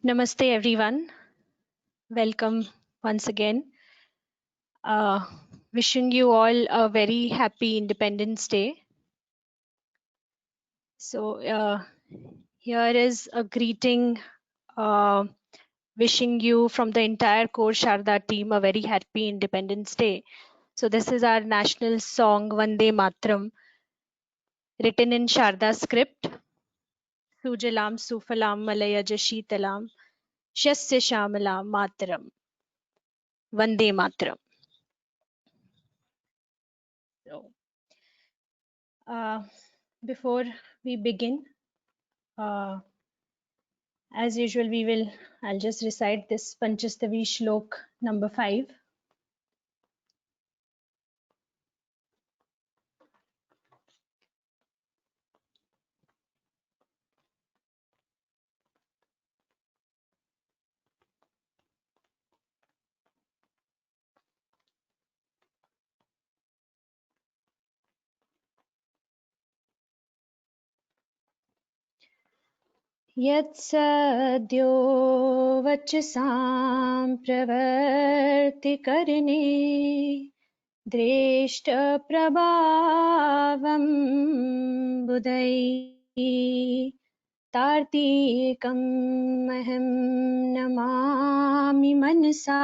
Namaste everyone. Welcome once again. Uh, Wishing you all a very happy Independence Day. So here is a greeting uh, wishing you from the entire core Sharada team a very happy Independence Day. So this is our national song Vande Matram, written in Sharada script. Sujalam Sufalam Malayaja Sheetalam Shasya Shamalam Matram Vande Matram. So before we begin, as usual, I'll just recite this Panchastavi Shlok number 5. यत्सद्यो वचसां प्रवर्तिकरणे दृष्टप्रभावं बुधैः तार्तिकम् अहं नमामि मनसा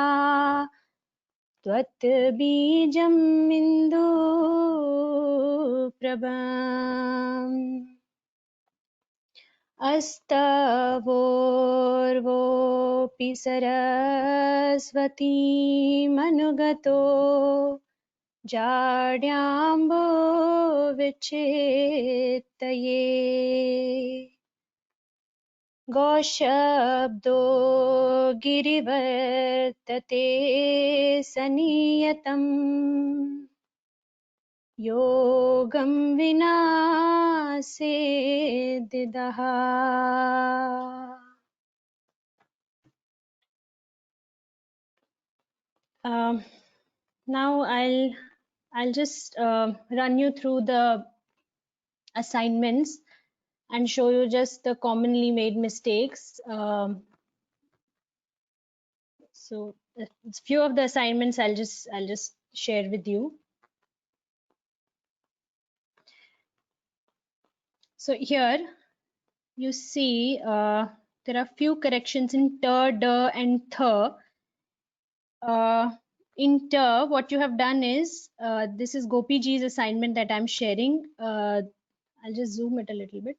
त्वत्बीजम् इन्दु प्रभाम् अस्तवोर्वोऽपि सरस्वतीमनुगतो जाड्याम्बो विचित्तये गोशब्दो गिरिवर्तते सनियतम् योगं विना सेद्धिदः Now I'll just run you through the assignments and show you just the commonly made mistakes. So a few of the assignments I'll just share with you. So here you see there are few corrections in ter, der, and ther. In ter, what you have done is this is Gopi ji's assignment that I'm sharing. I'll just zoom it a little bit.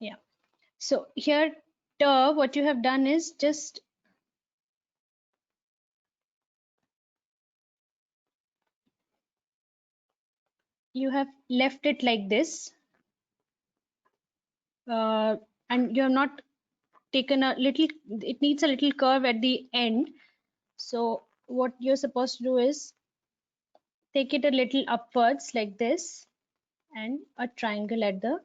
Yeah. So here ter, what you have done is just you have left it like this, and you have not taken a little. It needs a little curve at the end. So what you're supposed to do is take it a little upwards like this, and a triangle at the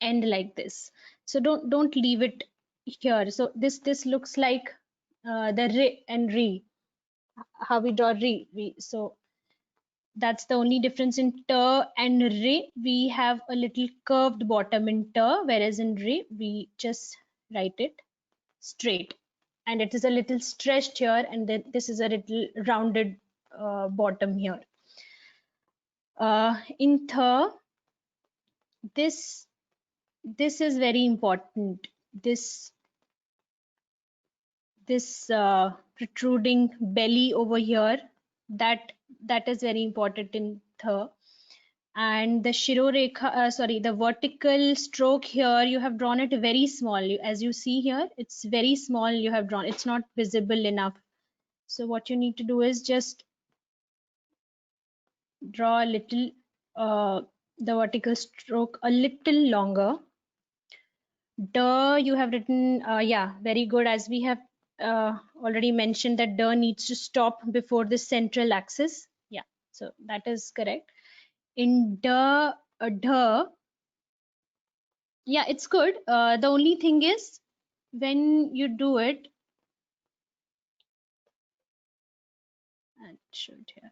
end like this. So don't leave it here. So this looks like the re and re, how we draw re. So that's the only difference in ter and re. We have a little curved bottom in ter, whereas in re we just write it straight, and it is a little stretched here, and then this is a little rounded bottom here. In ther, this is very important. This protruding belly over here, that is very important in ther. And the shirorekha, the vertical stroke here, you have drawn it very small. As you see here, it's very small. You have drawn, it's not visible enough. So what you need to do is just draw a little the vertical stroke a little longer. Der, you have written, yeah, very good. As we have already mentioned that der needs to stop before the central axis. Yeah, so that is correct. In der, der, yeah, it's good. The only thing is when you do it, it should here.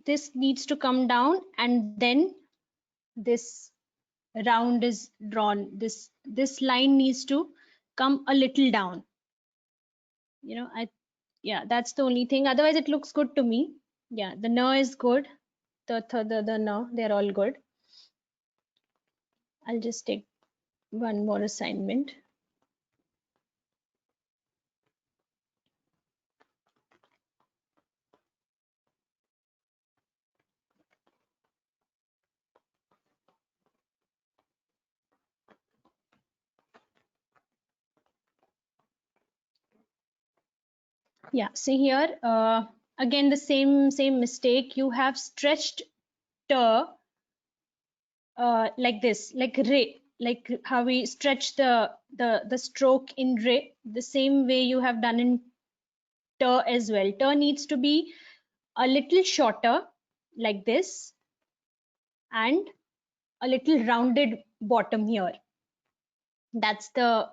this needs to come down, and then this round is drawn. This line needs to come a little down. Yeah, that's the only thing. Otherwise, it looks good to me. Yeah, the na is good. The na, they're all good. I'll just take one more assignment. Yeah, see here, again the same mistake. You have stretched t like this, like re, like how we stretch the stroke in re. The same way you have done in t as well. T needs to be a little shorter, like this, and a little rounded bottom here. That's a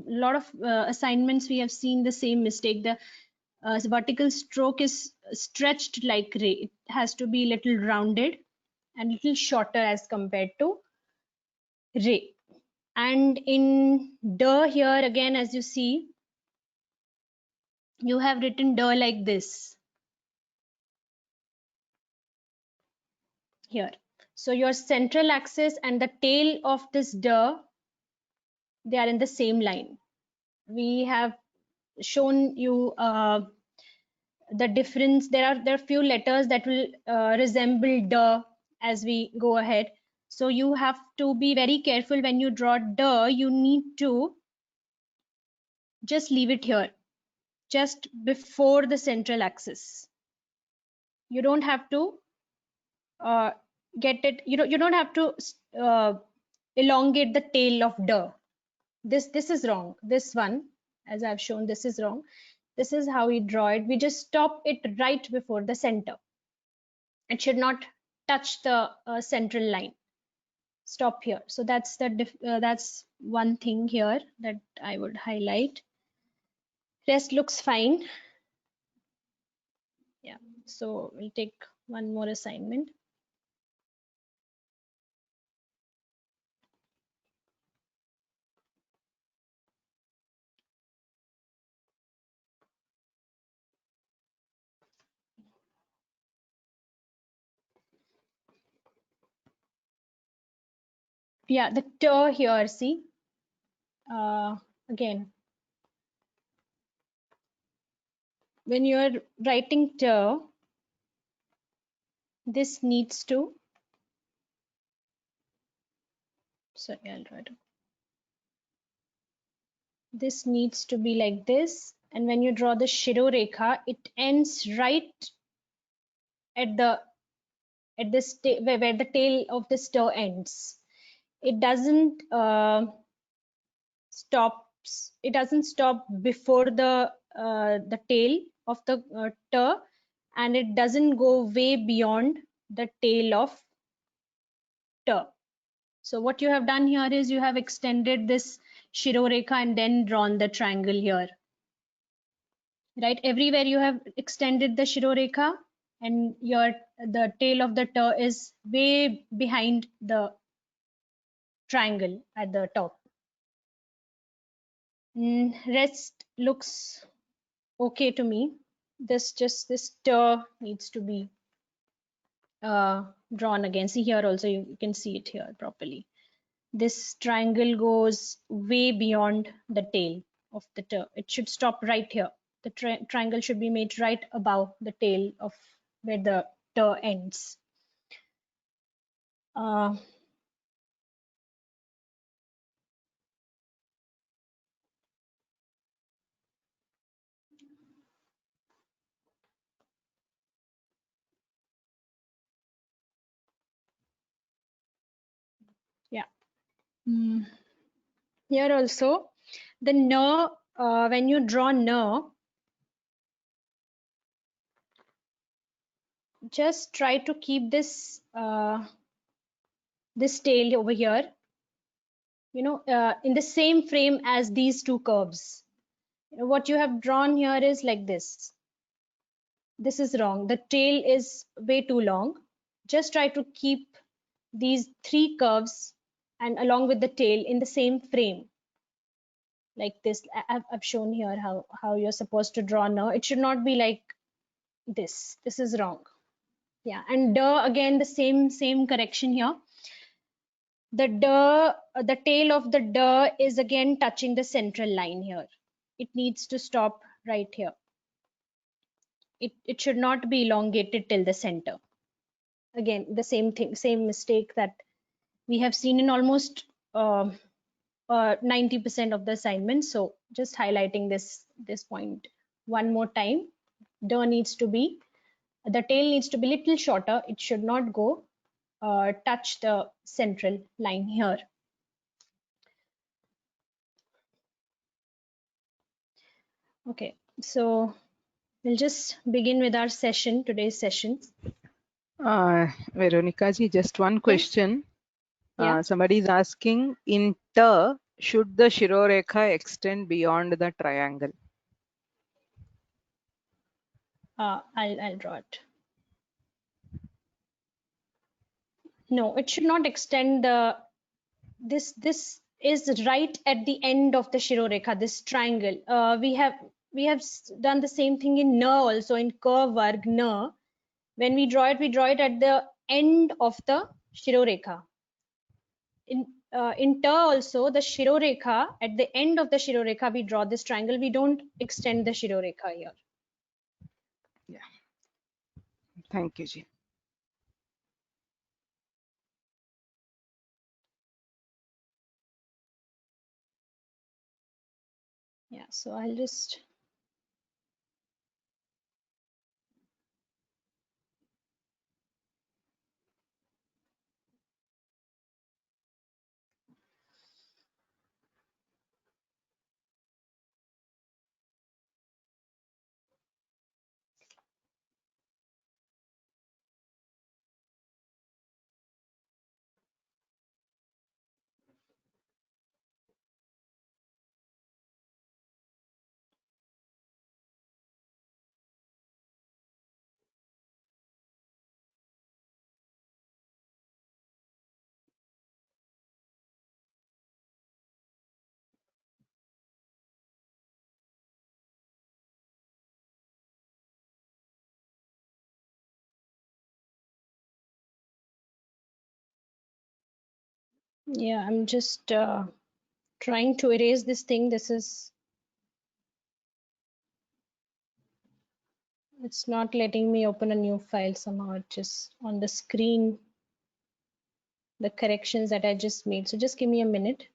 lot of assignments we have seen the same mistake. The vertical stroke is stretched like ray. It has to be little rounded and little shorter as compared to ray. And in D here again, as you see, you have written D like this here. So your central axis and the tail of this D, they are in the same line. We have shown you the difference. There are few letters that will resemble D as we go ahead. So you have to be very careful when you draw D. You need to just leave it here, just before the central axis. You don't have to get it. You don't have to elongate the tail of D. This is wrong. This one, as I've shown, this is wrong. This is how we draw it. We just stop it right before the center. It should not touch the central line. Stop here. So that's that's one thing here that I would highlight. Rest looks fine. Yeah, so we'll take one more assignment. Yeah, the ter here, see, again, when you're writing ter, this needs to, sorry, I'll write it. This needs to be like this, and when you draw the shirorekha, it ends right at this where the tail of the ter ends. It doesn't stop before the tail of the ter, and it doesn't go way beyond the tail of ter. So what you have done here is you have extended this shirorekha and then drawn the triangle here. Right, everywhere you have extended the shirorekha, and the tail of the ter is way behind the triangle at the top. Rest looks okay to me. This ter needs to be drawn again. See here also, you can see it here properly. This triangle goes way beyond the tail of the ter. It should stop right here. The triangle should be made right above the tail of where the ter ends. Yeah. Here also, the na, when you draw na, just try to keep this this tail over here, in the same frame as these two curves. What you have drawn here is like this. this is wrong. The tail is way too long. Just try to keep these three curves and along with the tail in the same frame. Like this, I've shown here how you're supposed to draw now. It should not be like this. This is wrong. Yeah, and again the same correction here. The tail of the is again touching the central line here. It needs to stop right here. It should not be elongated till the center. Again, the same thing, same mistake that we have seen in almost 90% of the assignments. So just highlighting this point one more time. The tail needs to be little shorter. It should not go touch the central line here. Okay, so we'll just begin with our session, today's session. Veronica ji, just one question. Yeah. Somebody is asking, in Ta, should the Shirorekha extend beyond the triangle? I'll draw it. No, it should not extend the this is right at the end of the Shirorekha, this triangle. We have done the same thing in Na also, in Ka Varg Na. When we draw it at the end of the Shirorekha. In Ta also, the Shirorekha, at the end of the Shirorekha, we draw this triangle. We don't extend the Shirorekha here. Yeah. Thank you, ji. Yeah, so I'll just I'm just trying to erase this thing. It's not letting me open a new file somehow. It just on the screen, the corrections that I just made. So just give me a minute.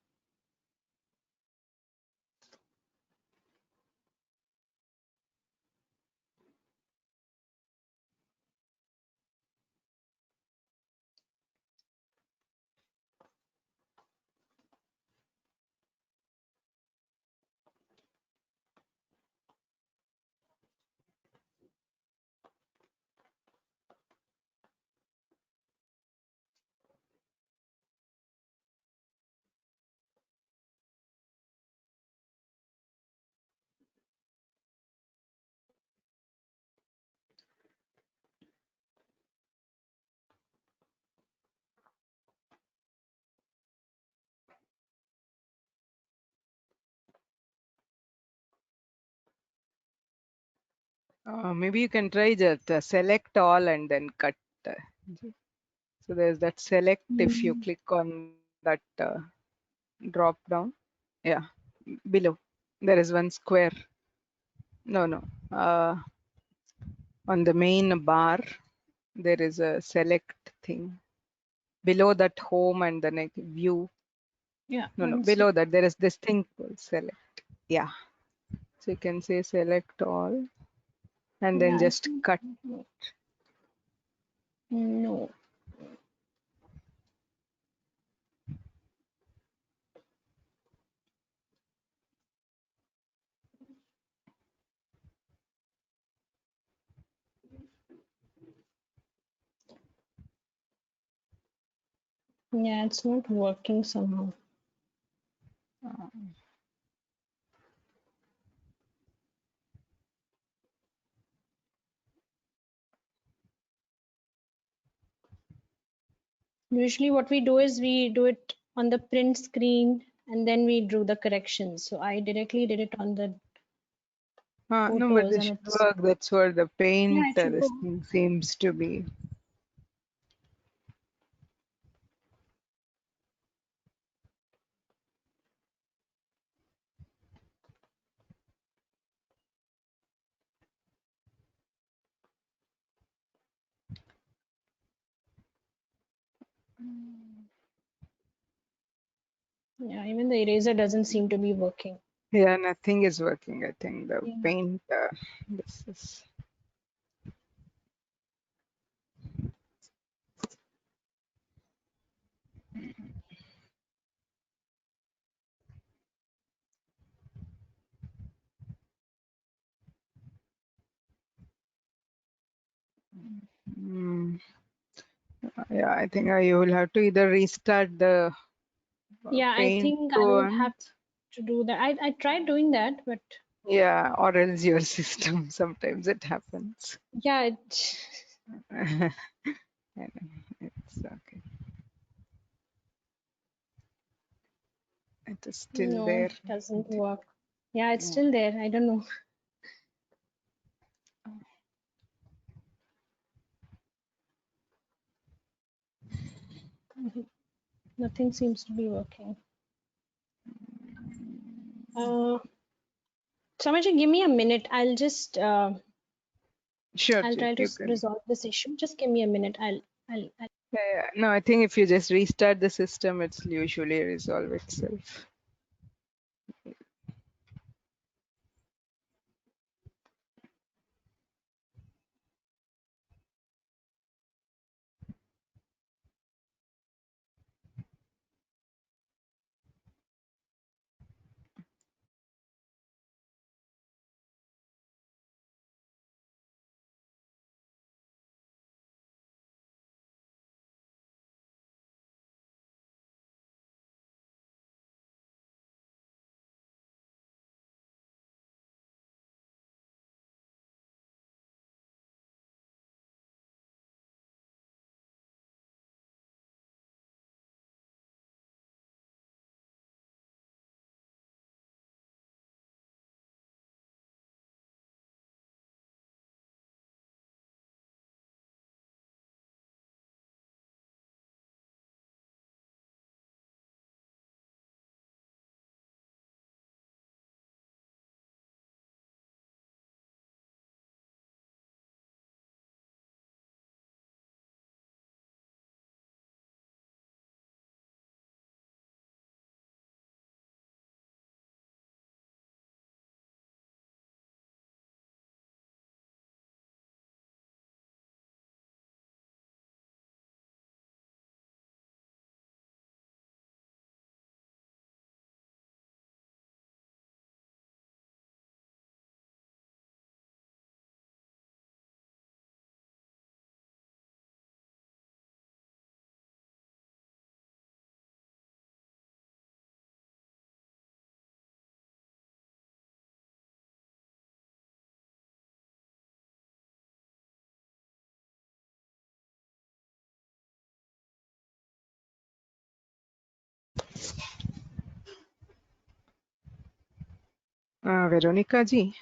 Maybe you can try that select all and then cut. So there's that select. If you click on that drop down, yeah, below there is one square. No. On the main bar, there is a select thing. Below that, home and the next view. Yeah. No. Below that, there is this thing called select. Yeah. So you can say select all and then just cut. No. Yeah, it's not working somehow. Usually what we do is we do it on the print screen and then we drew the corrections. So I directly did it on the No, but photos this and should it's, work. That's what the paint, yeah, it should this go. thing seems to be. Yeah, even the eraser doesn't seem to be working. Yeah, nothing is working. I think the Yeah. paint, this is. Mm, yeah, I think you will have to either restart the Yeah, I paint think I'll one. have to do that. I tried doing that, but Yeah, or else your system. Sometimes it happens. yeah, it, I know, it's okay. It is still no, there. it doesn't work. Yeah, it's Yeah. still there. I don't know. Nothing seems to be working. Uh, Samaji, give me a minute. Sure, I'll Chit, try to you can. resolve this issue. Just give me a minute. I'll Yeah, yeah. No, I think if you just restart the system, it's usually resolve itself. Veronica ji,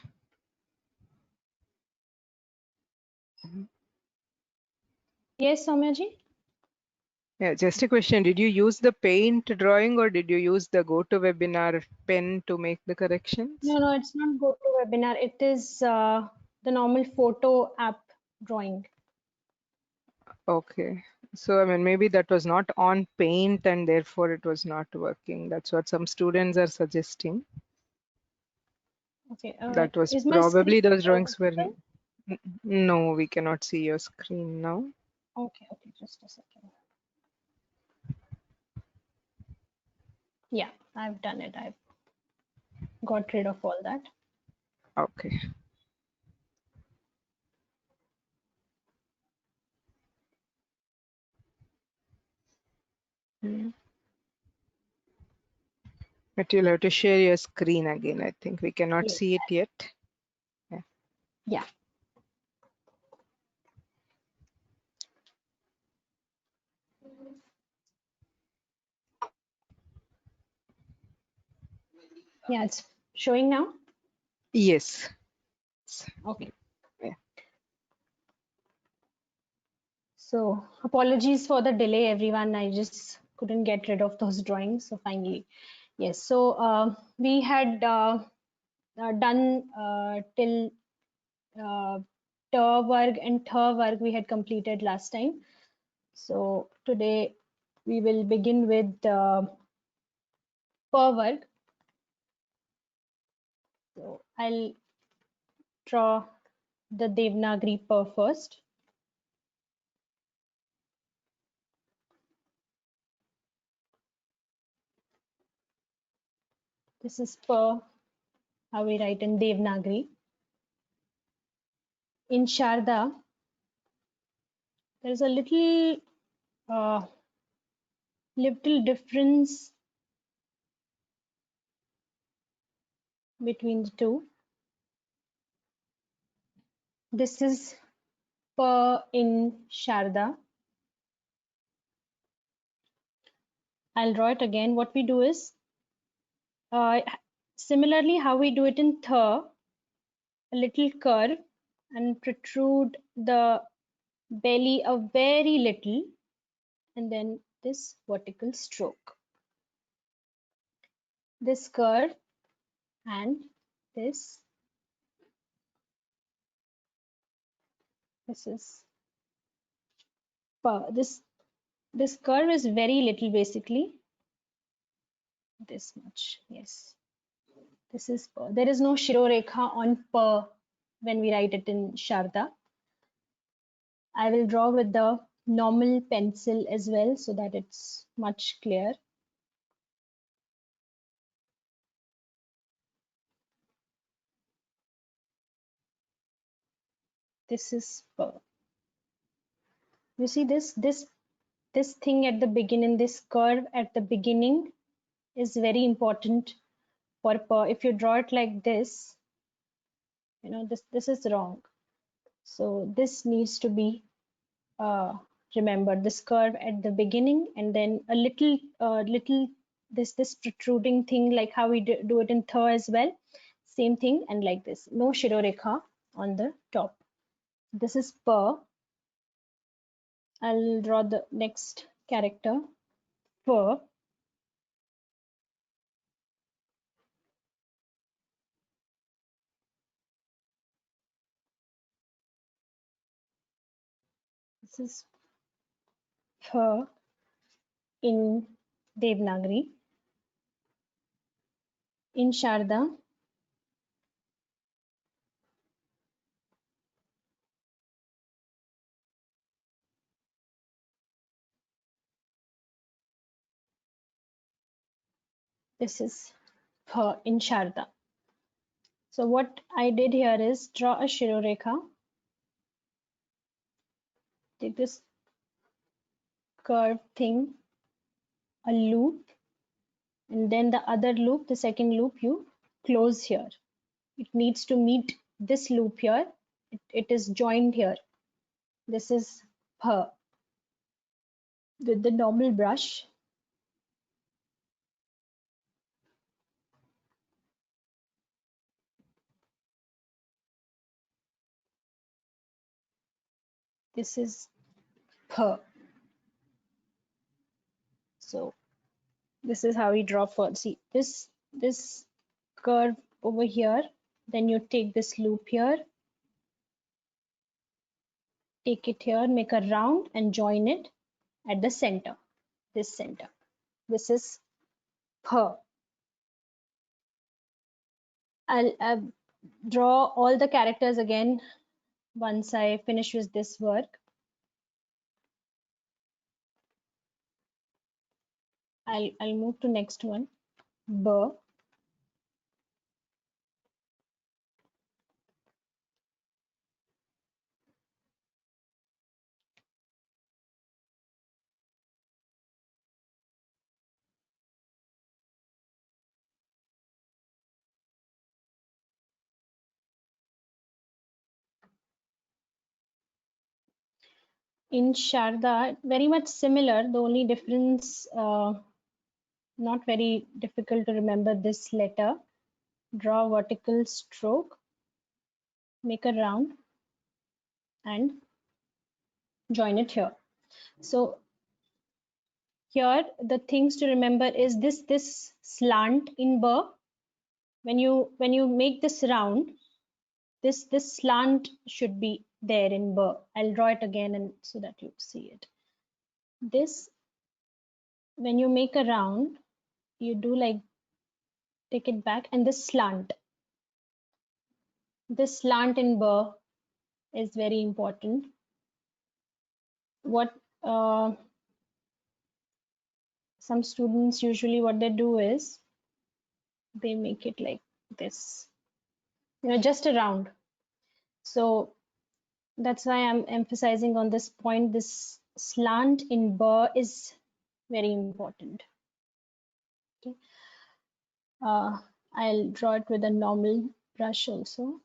Yes, Soumyaji? yeah, just a question. Did you use the paint drawing or did you use the GoToWebinar pen to make the corrections? No, it's not GoToWebinar. It is the normal photo app drawing. Okay. So, I mean, maybe that was not on paint and therefore it was not working. That's what some students are suggesting. Okay. That was Is my screen probably those drawings were. visible? No, we cannot see your screen now. Okay, just a second. Yeah, I've done it. I've got rid of all that. Okay. Mm. But you'll have to share your screen again. I think we cannot Yes. see it yet. Yeah. Yeah. Yeah, it's showing now. Yes. Okay. Yeah. So apologies for the delay, everyone. I just couldn't get rid of those drawings. So finally, yes. So we had done till ter varg and ther varg we had completed last time. So today we will begin with per varg. So I'll draw the Devanagari per first. This is per, how we write in Devanagari. In Sharda, there's a uh, little difference between the two. This is per in Sharda. I'll draw it again. What we do is, uh, similarly how we do it in ther, a little curve and protrude the belly a very little, and then this vertical stroke. This curve and this, this is per. This curve is very little, basically this much. Yes, this is per. There is no shirorekha on per when we write it in Sharda. I will draw with the normal pencil as well so that it's much clear. This is per. You see this thing at the beginning, this curve at the beginning is very important for per. If you draw it like this, this is wrong. So this needs to be remembered. This curve at the beginning, and then a little this protruding thing, like how we do it in ther as well. Same thing, and like this. No shirorekha on the top. This is per. I'll draw the next character per. This is per in Devanagari. In Sharda, this is per in Sharda. So what I did here is draw a shirorekha, take this curved thing, a loop, and then the other loop, the second loop, you close here. It needs to meet this loop here. It is joined here. This is per. With the normal brush, this is per. So this is how we draw per. See this curve over here, then you take this loop here, take it here, make a round and join it at the center, this center. This is per. I'll draw all the characters again once I finish with this work. I'll move to next one. B. In Sharda, very much similar. The only difference, not very difficult to remember this letter. draw a vertical stroke, make a round and join it here. So here the things to remember is this slant in burr. When you make this round, this slant should be there in burr. I'll draw it again and so that you see it. This, when you make a round, you do like take it back, and this slant in burr is very important. What some students usually what they do is they make it like this, just a round. So that's why I'm emphasizing on this point. This slant in burr is very important. Okay. I'll draw it with a normal brush also.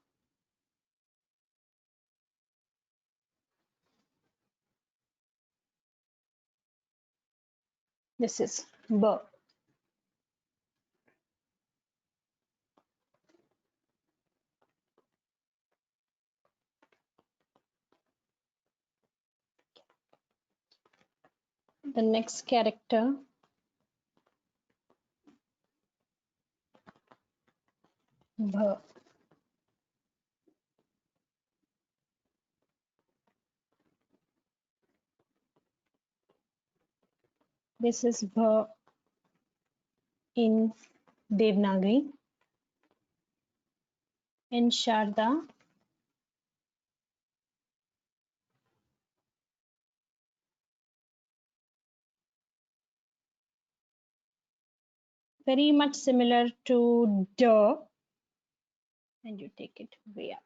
This is burr. The next character, bh. This is bh in Devanagari. In Sharda, very much similar to d, and you take it way up.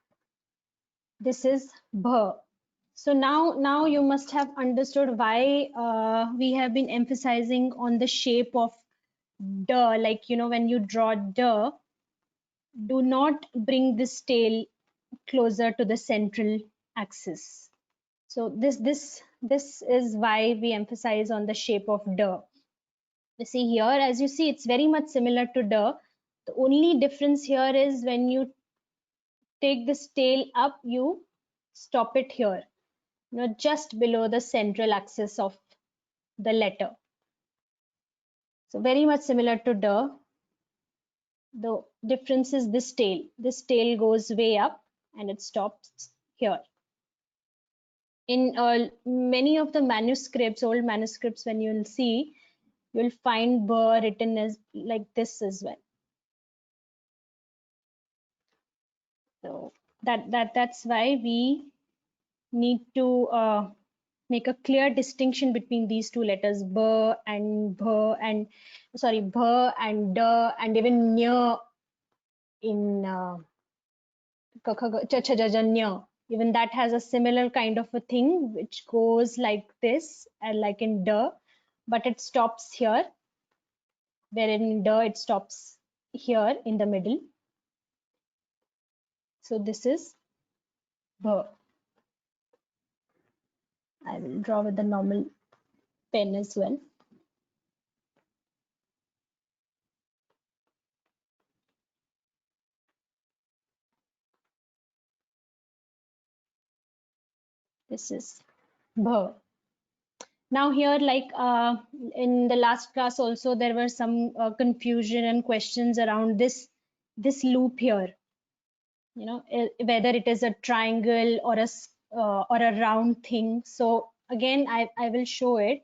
This is bh. So now you must have understood why we have been emphasizing on the shape of d. Like, when you draw d, do not bring this tail closer to the central axis. So this is why we emphasize on the shape of d. You see here, as you see, it's very much similar to d. The only difference here is when you take this tail up, you stop it here, just below the central axis of the letter. So very much similar to d. The difference is this tail. This tail goes way up and it stops here. In many of the manuscripts, old manuscripts, when you'll see, you'll find burr written as like this as well. So that's why we need to make a clear distinction between these two letters, b and bh, and sorry, bh and d, and even nya in even that has a similar kind of a thing which goes like this, and like in d, but it stops here, wherein in d it stops here in the middle. So this is bh. I will draw with the normal pen as well. This is bh. Now here, like in the last class also, there were some confusion and questions around this loop here. Whether it is a triangle or a round thing. So again, I will show it.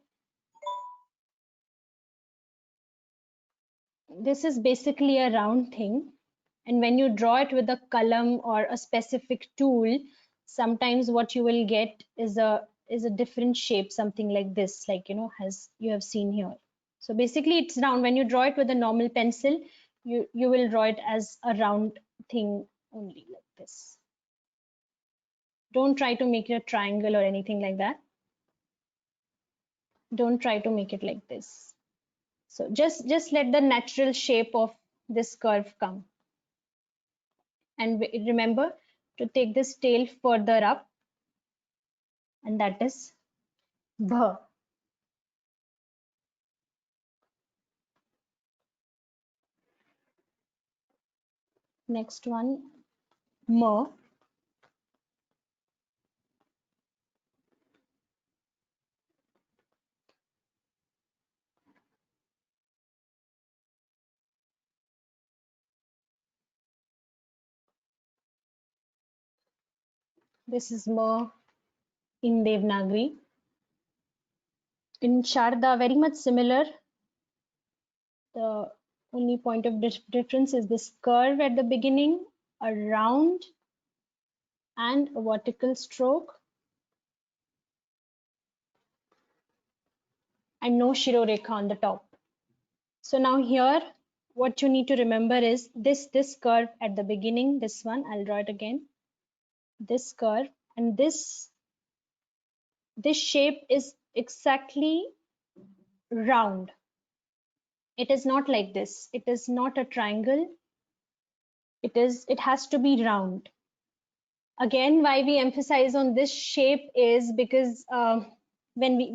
This is basically a round thing, and when you draw it with a column or a specific tool, sometimes what you will get is a different shape, something like this, like as you have seen here. So basically it's round. When you draw it with a normal pencil, you will draw it as a round thing only, like this. Don't try to make it a triangle or anything like that. Don't try to make it like this. So just let the natural shape of this curve come. And remember to take this tail further up, and that is bh. Next one, ma. This is ma in Devanagari. In Sharada, very much similar. The only point of difference is this curve at the beginning, a round and a vertical stroke, and no shirorekha on the top. So now here, what you need to remember is this curve at the beginning, this one, I'll draw it again. This curve and this shape is exactly round. It is not like this. It is not a triangle. It has to be round. Again, why we emphasize on this shape is because when we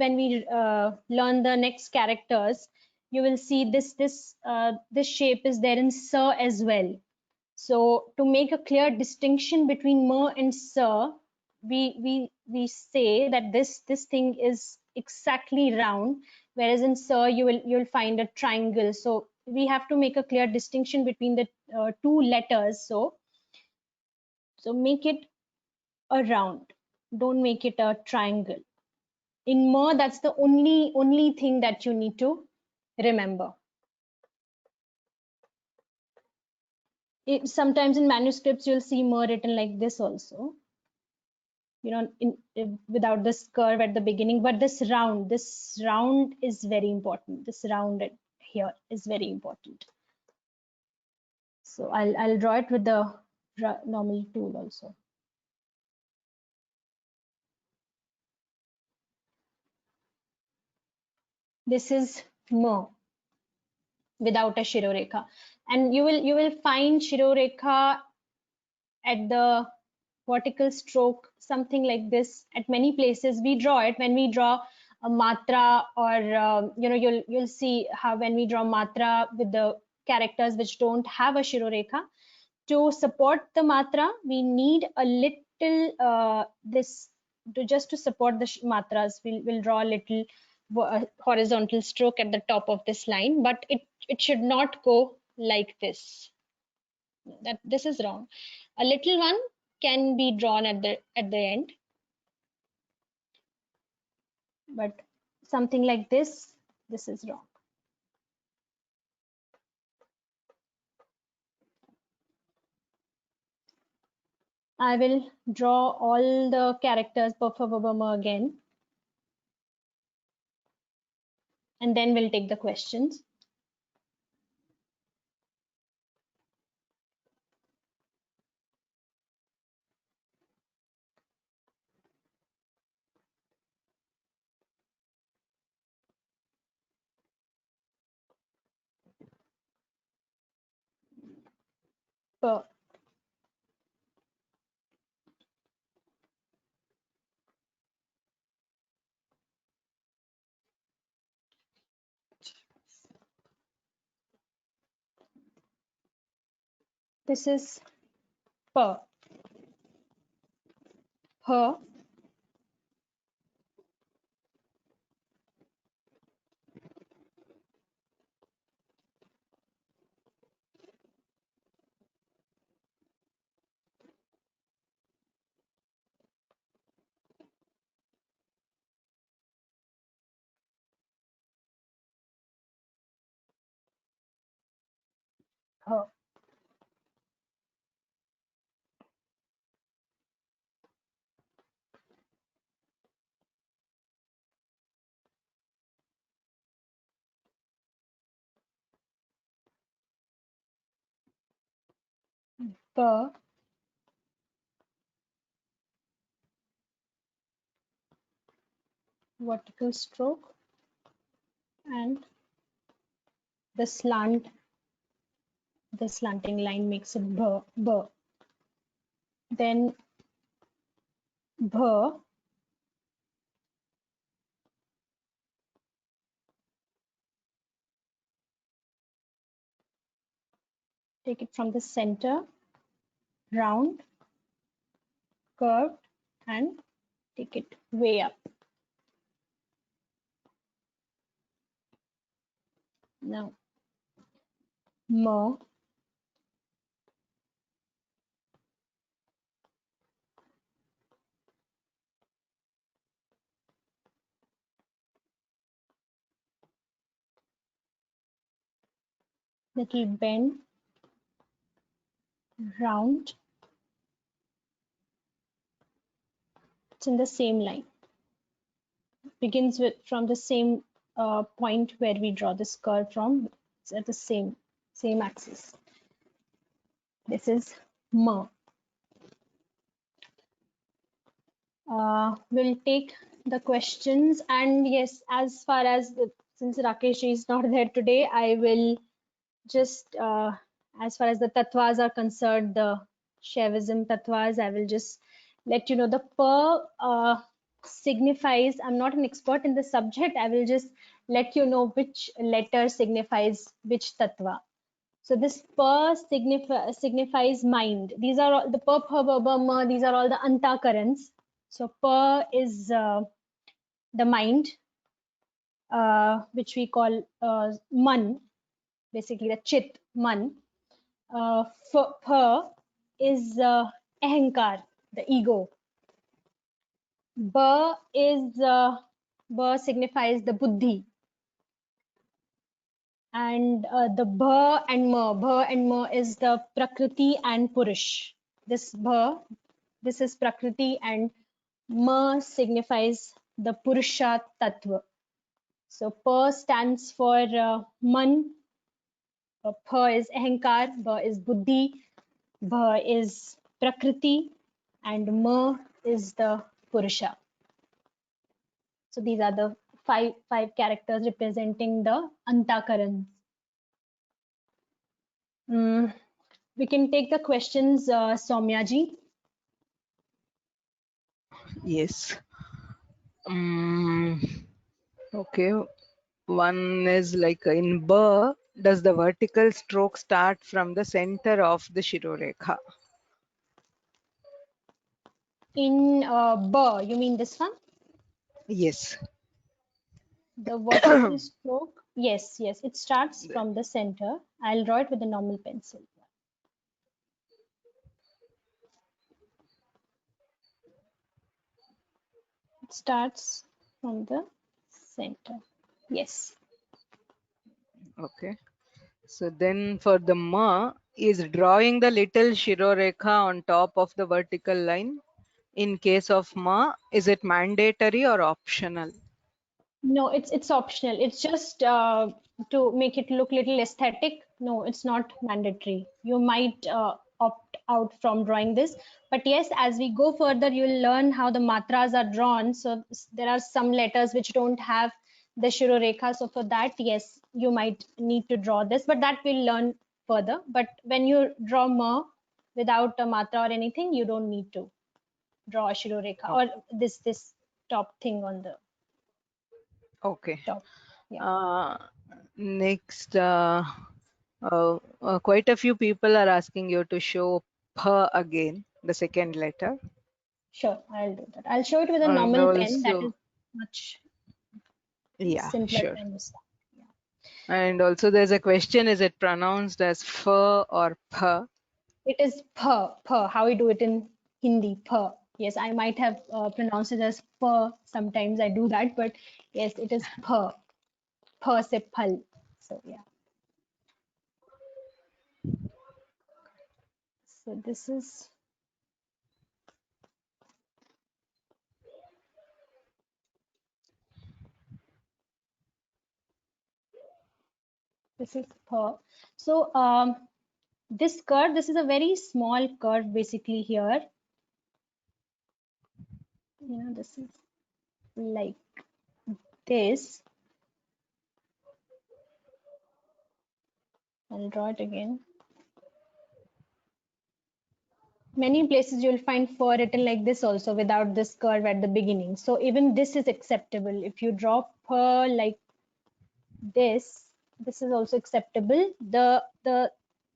learn the next characters, you will see this shape is there in sa as well. So to make a clear distinction between ma and sa, we say that this thing is exactly round, whereas in sa you'll find a triangle. So we have to make a clear distinction between the two letters. So make it a round. Don't make it a triangle. In ma, that's the only thing that you need to remember. Sometimes in manuscripts you'll see ma written like this also, without this curve at the beginning, but this round is very important. This round here is very important. So I'll draw it with the normal tool also. This is ma without a shirorekha, and you will find shirorekha at the vertical stroke, something like this. At many places we draw it when we draw a matra, or you'll see how when we draw matra with the characters which don't have a shirorekha, to support the matra we need a little this to just to support the matras, we'll draw a little horizontal stroke at the top of this line, but it should not go like this. That this is wrong. A little one can be drawn at the end, but something like this is wrong. I will draw all the characters again, and then we'll take the questions. So this is per, her, her, per, vertical stroke, and the slanting line makes it b. Then b, take it from the center, round, curved, and take it way up. Now, ma, little bend, round. It's in the same line. Begins with from the same point where we draw this curve from. It's at the same axis. This is ma. We'll take the questions, and yes, as far as since Rakesh is not there today, I will just as far as the tattvas are concerned, the Shaivism tattvas, I will just let you know the signifies. I'm not an expert in the subject. I will just let you know which letter signifies which tattva. So this signifies mind. These are all the ma. These are all the antakarans. So is the mind, which we call man, basically the chit, man. Is ahankar, the ego. Is signifies the buddhi, and the bha and ma is the prakriti and purush. This is prakriti, and ma signifies the purusha tattva. So pa stands for man, pha is ahankar, ba is buddhi, bha is prakriti, and ma is the purusha. So these are the five characters representing the antakarans. We can take the questions, Soumya ji. Yes. Okay. One is like in ba, does the vertical stroke start from the center of the Shirorekha? In ba, you mean this one? Yes. The vertical stroke? Yes, it starts from the center. I'll draw it with a normal pencil. It starts from the center. Yes. Okay. So then for the ma, is drawing the little Shirorekha on top of the vertical line. In case of ma, is it mandatory or optional? No, it's optional. It's just to make it look little aesthetic. No, it's not mandatory. You might opt out from drawing this, but yes, as we go further, you'll learn how the matras are drawn. So there are some letters which don't have the Shirorekha. So for that, yes, you might need to draw this, but that we'll learn further. But when you draw ma without a matra or anything, you don't need to draw a Shirorekha Oh, or this top thing on the okay. top. Yeah. Uh, Next, quite a few people are asking you to show pa again, the second letter, Sure, I'll do that. I'll show it with a and normal pen. That also, is much yeah, simpler sure. to understand. Yeah. And also, there's a question: is it pronounced as fa or pa? It is per. How we do it in Hindi, per. Yes, I might have pronounced it as per. Sometimes I do that, but yes, it is per. Per se phal. So yeah. So this is per. So this curve, this is a very small curve basically here. This is like this. I'll draw it again. Many places you'll find for written like this also without this curve at the beginning. So even this is acceptable. If you draw per like this is also acceptable. The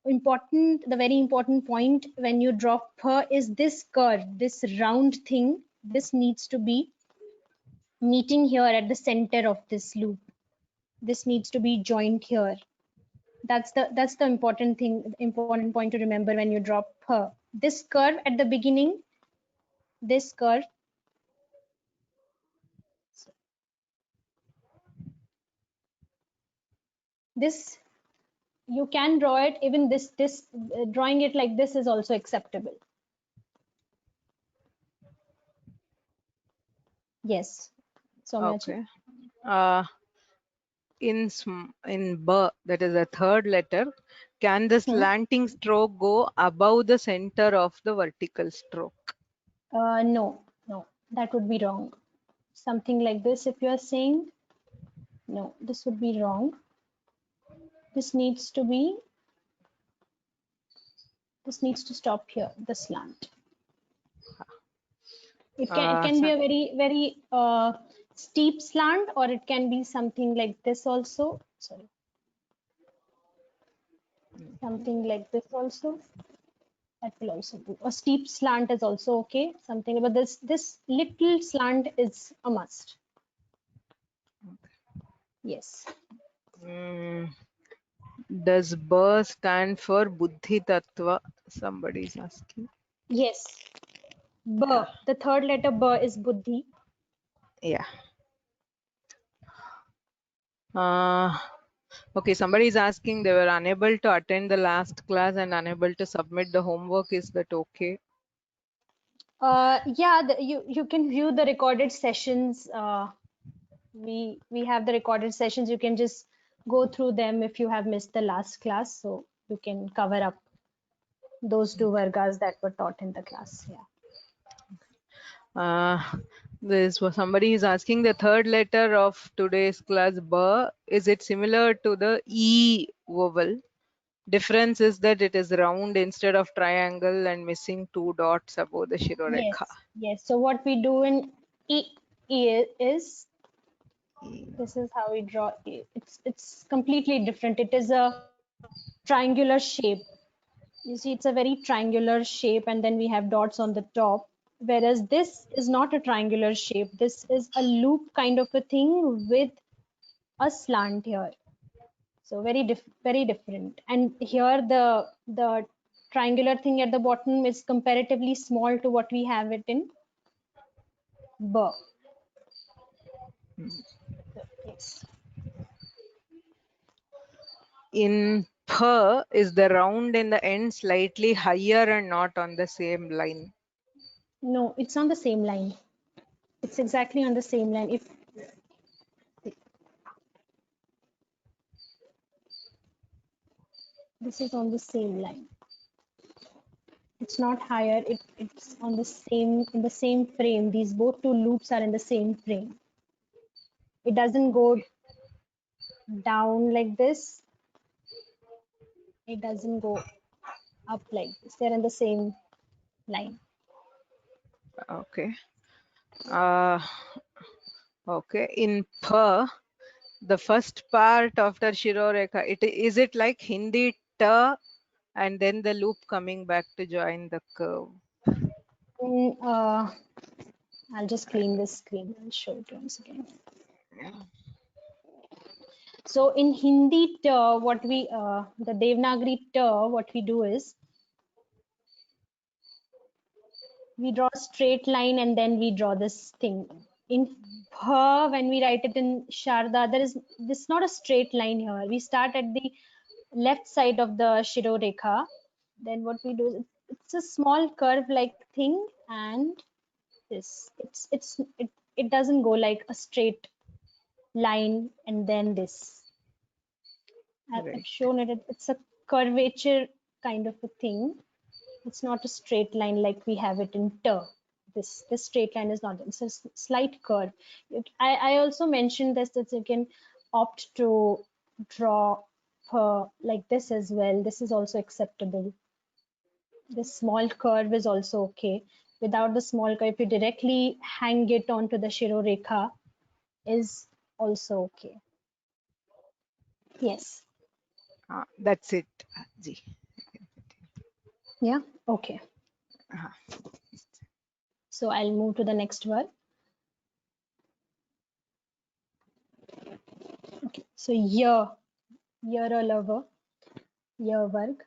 the very important point when you draw pha is this curve, this round thing. This needs to be meeting here at the center of this loop. This needs to be joined here. That's the important point to remember when you draw pha. This curve at the beginning, this curve, this you can draw it. Even this drawing it like this is also acceptable. Yes, Soumya ji. Okay. Uh, in B, that is the third letter, can the Hmm. slanting stroke go above the center of the vertical stroke? No, no, that would be wrong. Something like this, if you are saying, no, this would be wrong. This needs to be, this needs to stop here, the slant. It can be So, a very steep slant, or it can be something like this also. Sorry, something like this also. That will also do. A steep slant is also okay. Something, but this little slant is a must. Yes. mm, does B stand for Buddhi Tattva? Somebody is asking. Yes. B. Yeah. The third letter B is buddhi. Yeah. Uh, okay, somebody is asking they were unable to attend the last class and unable to submit the homework. Is that okay? Yeah, you can view the recorded sessions. We have the recorded sessions. You can just go through them if you have missed the last class, so you can cover up those two vargas that were taught in the class. Yeah. Uh, this was somebody is asking the third letter of today's class, B. Is it similar to the E vowel? Difference is that it is round instead of triangle and missing two dots above the Shirorekha. Yes. Yes. So what we do in E is, this is how we draw E. It's completely different. It is a triangular shape. You see, it's a very triangular shape, and then we have dots on the top. Whereas this is not a triangular shape. This is a loop kind of a thing with a slant here. So very different. And here the triangular thing at the bottom is comparatively small to what we have it in B. So, yes. In P, is the round in the end slightly higher and not on the same line? No, it's on the same line. It's exactly on the same line. If this is on the same line, it's not higher. It's on the same, in the same frame. These both two loops are in the same frame. It doesn't go down like this. It doesn't go up like this. They're in the same line. Okay. Uh, okay. In P, the first part after Shirorekha, is it like Hindi ta and then the loop coming back to join the curve? Mm, I'll just clean this screen and show it once again. So in Hindi, what we the Devanagari what we do is we draw a straight line and then we draw this thing. In her, when we write it in Sharda, there is this not a straight line here. We start at the left side of the Shiro Rekha. Then what we do is it's a small curve like thing, and this it doesn't go like a straight line and then this. I've Right. shown it. It's a curvature kind of a thing. It's not a straight line like we have it in T. This straight line is not. It's a slight curve. I also mentioned this that you can opt to draw like this as well. This is also acceptable. This small curve is also okay. Without the small curve, if you directly hang it onto the Shiro Rekha, is also okay. Yes. That's it, Ji. Yeah, okay. Uh-huh. So I'll move to the next word. Okay, so year a lover, year work.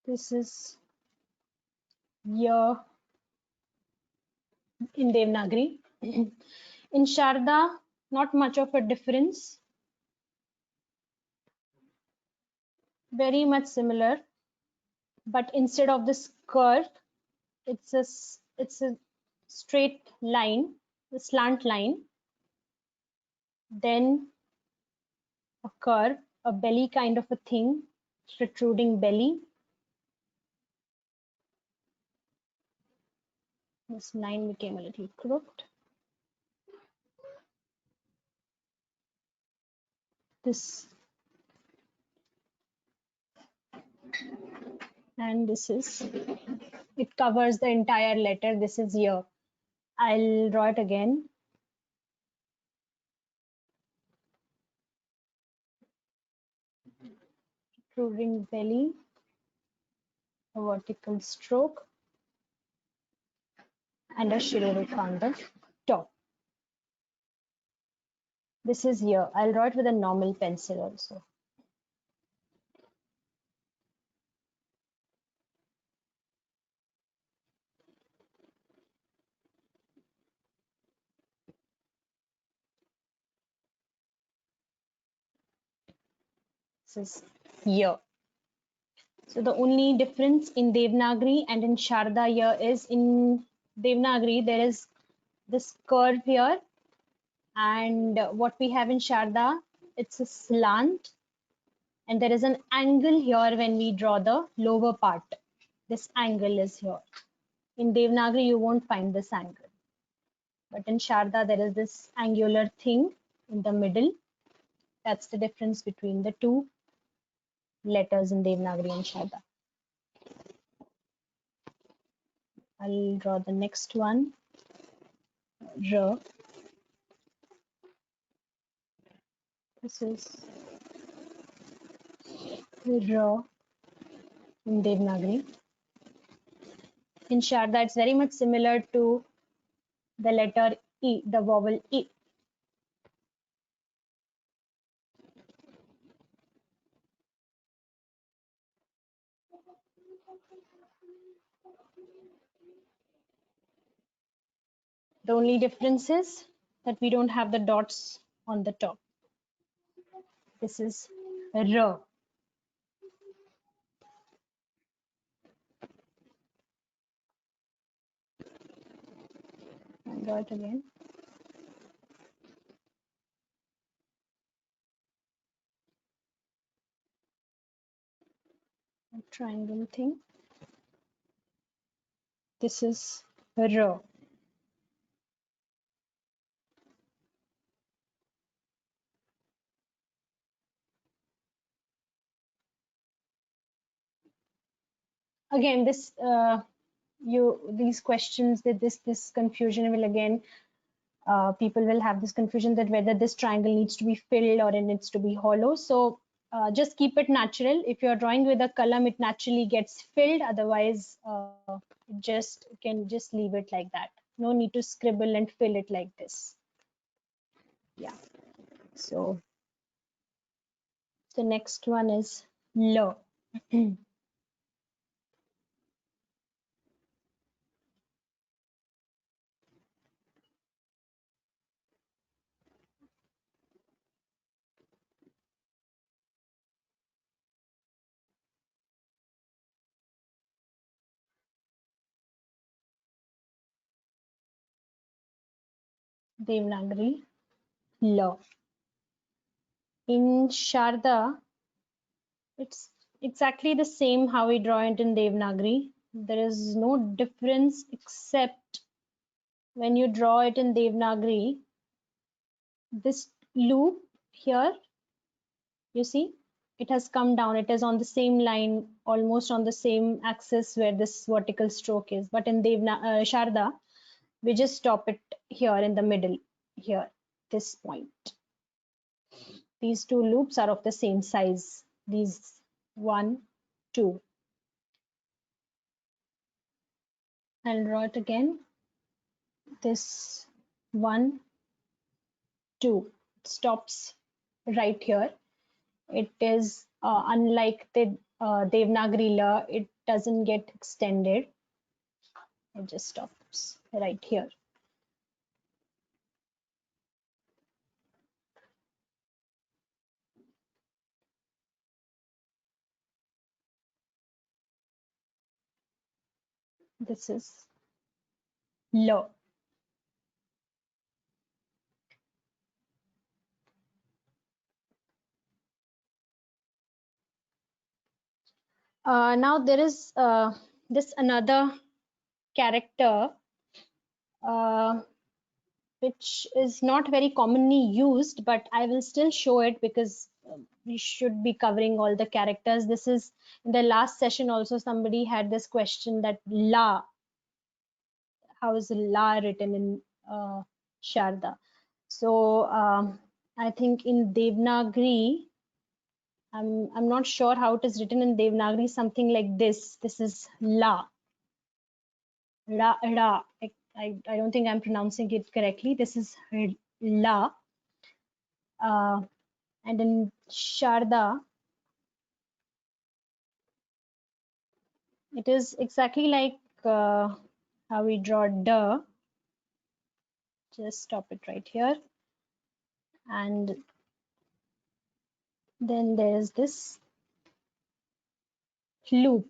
This is year in Devanagari. In Sharda, not much of a difference, very much similar, but instead of this curve, it's a straight line, a slant line, then a curve, a belly kind of a thing, protruding belly. This line became a little crooked. This and this is, it covers the entire letter. This is year. I'll draw it again. Protruding belly, a vertical stroke, and a shirorekha on the top. This is here. I'll draw it with a normal pencil also. This is here. So the only difference in Devanagari and in Sharda here is in Devanagari there is this curve here, and what we have in Sharda, it's a slant, and there is an angle here when we draw the lower part. This angle is here. In Devanagari you won't find this angle, but in Sharda there is this angular thing in the middle. That's the difference between the two letters in Devanagari and Sharda. I'll draw the next one, R. This is R in Devanagari. In Sharda, it's very much similar to the letter E, the vowel E. The only difference is that we don't have the dots on the top. This is R. I'll draw it again. A triangle thing. This is R. Again, these questions, that this confusion will again, people will have this confusion that whether this triangle needs to be filled or it needs to be hollow. So just keep it natural. If you're drawing with a column, it naturally gets filled. Otherwise, you can just leave it like that. No need to scribble and fill it like this. Yeah. So the next one is L. Devanagari, L. In Sharda, it's exactly the same how we draw it in Devanagari. There is no difference except when you draw it in Devanagari, this loop here, you see, it has come down. It is on the same line, almost on the same axis where this vertical stroke is. But in Sharada, we just stop it here in the middle, here, this point. These two loops are of the same size. These 1, 2. I'll draw it again. This 1, 2. It stops right here. It is unlike the Devanagari La, it doesn't get extended. It just stops right here. This is La. Now there is this another character which is not very commonly used, but I will still show it because we should be covering all the characters. This is in the last session also somebody had this question that La, how is La written in Sharda? So I think in Devanagari, I'm not sure how it is written in Devanagari, something like this. This is La. Ra, Ra. I don't think I'm pronouncing it correctly. This is La. And in Sharda, it is exactly like how we draw Da. Just stop it right here. And then there's this loop.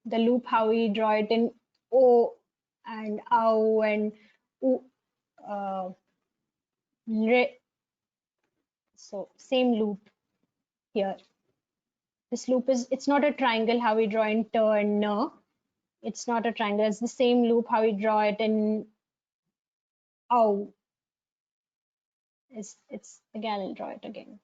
The loop, how we draw it in O and Au and U. Re. So same loop here. This loop is, it's not a triangle how we draw in T and N. It's not a triangle. It's the same loop how we draw it in Au. It's again, I'll draw it again.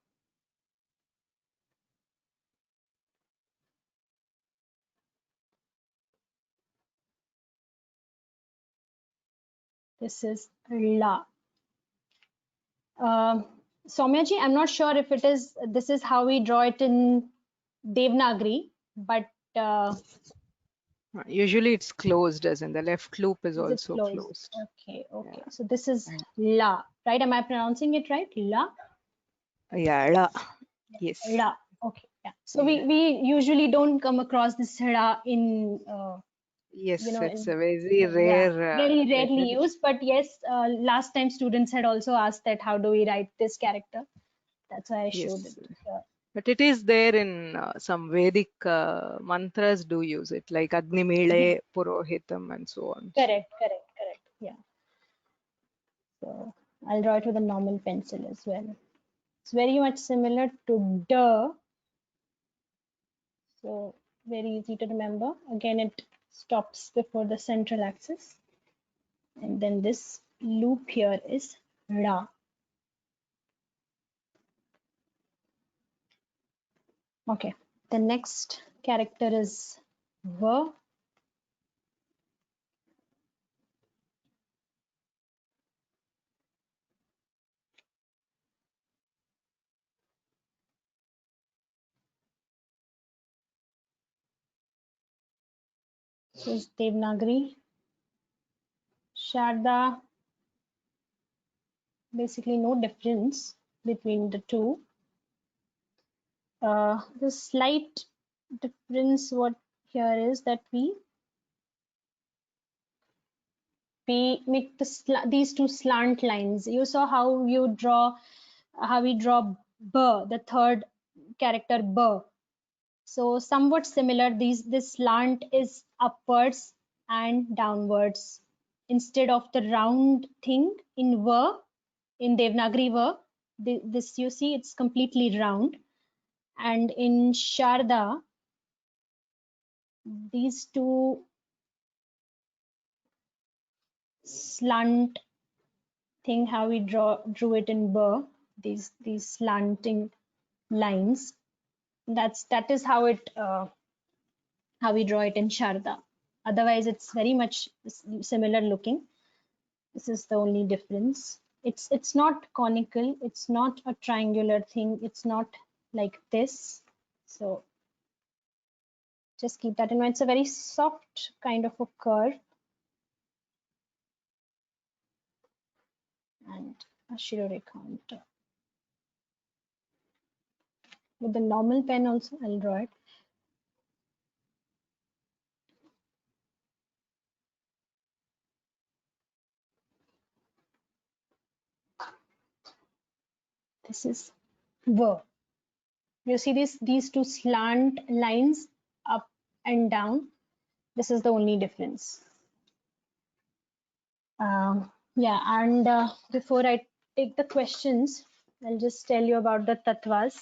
This is La. Soumyaji, I'm not sure if it is, this is how we draw it in Devanagari, but Usually it's closed, as in the left loop is is it also closed? closed. Okay, okay. Yeah. So this is And La, right? Am I pronouncing it right? La? yeah, la. Yes. La. Okay, yeah. So Yeah. we usually don't come across this La in Yes, it's in, a very yeah, rare, very rarely very, used. But yes, last time students had also asked that how do we write this character? That's why I showed it yes. here. But it is there in some Vedic mantras do use it, like Mhm. Agnimile, Purohitam, and so on. So, Correct, correct, correct. Yeah. So I'll draw it with a normal pencil as well. It's very much similar to D. So very easy to remember. Again, it stops before the central axis. And then this loop here is Ra. Okay. The next character is V. This is Devanagari. Sharda, basically no difference between the two. The slight difference what here is that we make these two slant lines. You saw how you draw, how we draw B, the third character B. So somewhat similar. This slant is upwards and downwards. Instead of the round thing in V, in Devanagari V, this you see it's completely round. And in Sharda, these two slant thing how we drew it in Burr, these slanting lines, That is how we draw it in Sharada. Otherwise, it's very much similar looking. This is the only difference. It's not conical. It's not a triangular thing. It's not like this. So just keep that in mind. It's a very soft kind of a curve. And a Shirorekha on top. With the normal pen also, I'll draw it. This is V. You see these two slant lines up and down. This is the only difference. Yeah, and before I take the questions, I'll just tell you about the tattvas.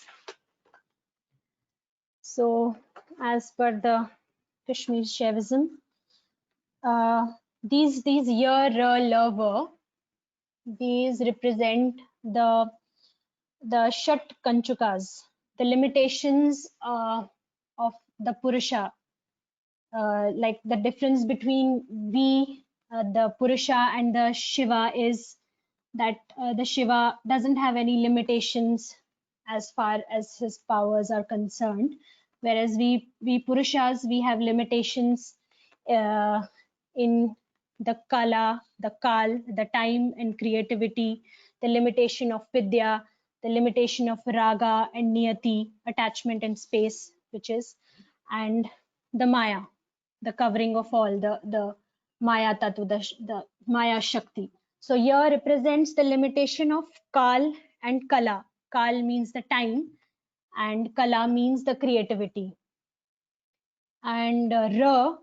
So, as per the Kashmir Shaivism, these year, lover, these represent the Shat Kanchukas, the limitations of the Purusha, like the difference between the Purusha and the Shiva is that the Shiva doesn't have any limitations as far as his powers are concerned, whereas we Purushas, we have limitations uh, in the Kala, the Kal, the time and creativity, the limitation of Vidya, the limitation of Raga and Niyati, attachment and space, which is, and the Maya, the covering of all, the Maya Tattva, the Maya Shakti. So here represents the limitation of Kal and Kala. Kal means the time and Kala means the creativity. And Ra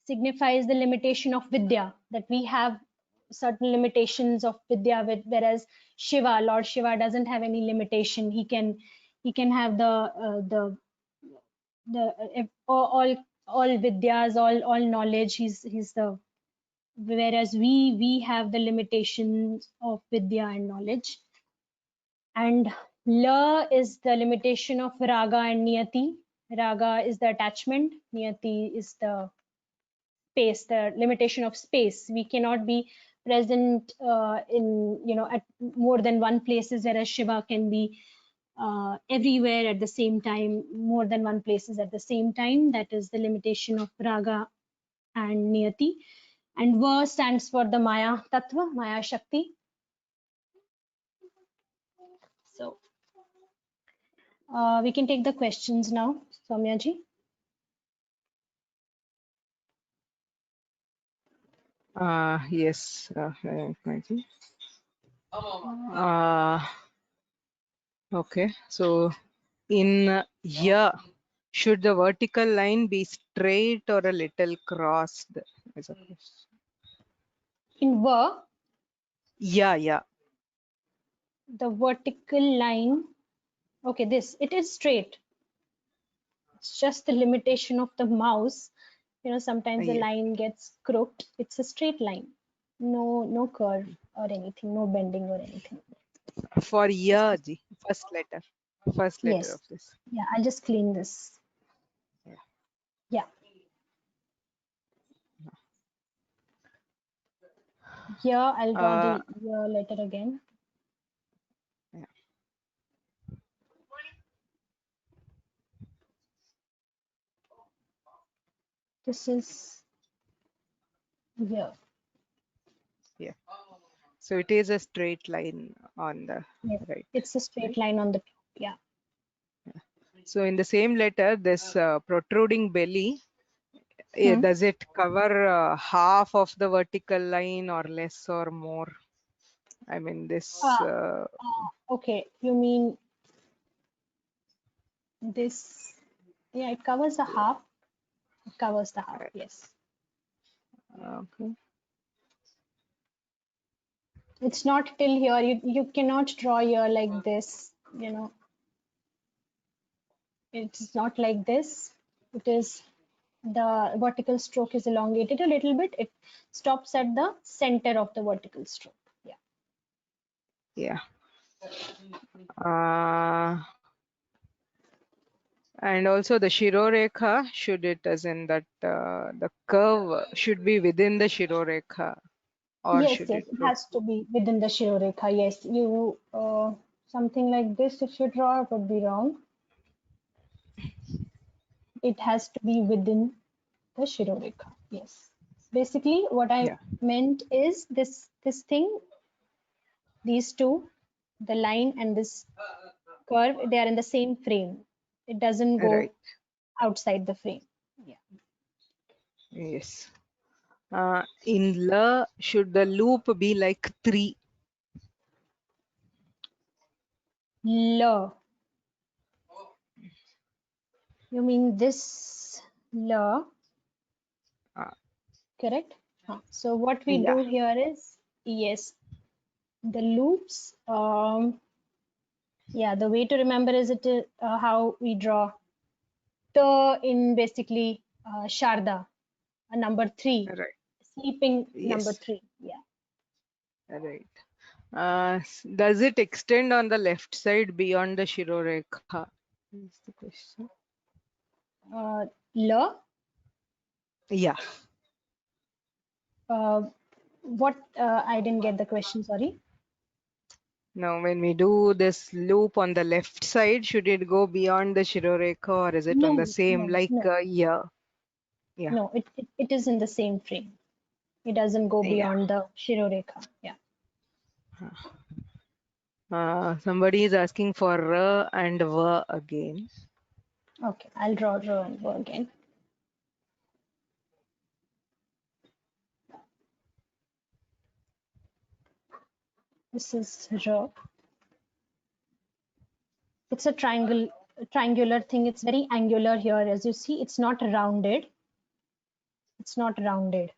signifies the limitation of Vidya, that we have certain limitations of Vidya, whereas Shiva, Lord Shiva doesn't have any limitation. He can have all Vidyas, all knowledge. He's the, whereas we have the limitations of Vidya and knowledge. And La is the limitation of Raga and Niyati. Raga is the attachment, Niyati is the space, the limitation of space. We cannot be present in, at more than one places, whereas Shiva can be everywhere at the same time, more than one places at the same time. That is the limitation of Raga and Niyati. And Va stands for the Maya Tattva, Maya Shakti. So we can take the questions now, Soumya ji. Yes, Maggie. Okay, so in here, should the vertical line be straight or a little crossed? Is a question. In Va, Yeah. the vertical line, okay, it is straight. It's just the limitation of the mouse. Sometimes the Yeah. line gets crooked. It's a straight line. No curve or anything, no bending or anything. For Just yeah, ji, first letter yes. of this. Yeah, I'll just clean this. Yeah. Yeah. Here I'll draw Uh, the year letter again. yeah. This is year. Yeah. So it is a straight line on the Yes, right, it's a straight right? line on the top. Yeah. So in the same letter, this protruding belly, Hmm. does it cover half of the vertical line or less or more? I mean, this, Ah, okay. You mean this? Yeah, it covers the half. It covers the half. Yes. okay. It's not till here. You cannot draw here like this. It's not like this. It is, the vertical stroke is elongated a little bit. It stops at the center of the vertical stroke. Yeah. Yeah. Uh, And also the Shirorekha, should it as in that the curve should be within the Shirorekha, or Yes, should yes, it it go? has to be within the Shirorekha. Yes, you something like this, if you draw, it would be wrong. It has to be within the Shirorekha. Yes. Basically, what I Yeah, meant is this thing, these two, the line and this curve, they are in the same frame. It doesn't right. go outside the frame. Yeah. Yes. In la, should the loop be like 3? L. You mean this L, Uh, correct? So what we yeah, do here is, yes, the loops. Yeah, the way to remember is how we draw the in basically Sharda, a number 3, right. sleeping number Yes, 3. Yeah. right. Does it extend on the left side beyond the Shirorekha? Is the question. L. Yeah. Uh, what I didn't get the question. Sorry. Now, when we do this loop on the left side, should it go beyond the Shirorekha, or is it on the No, same no, like no, yeah? Yeah, no. It is in the same frame. It doesn't go yeah. beyond the Shirorekha. Yeah. Somebody is asking for R and V again. Okay, I'll draw row and row again. This is row. It's a triangular thing. It's very angular here. As you see, it's not rounded. It's not rounded.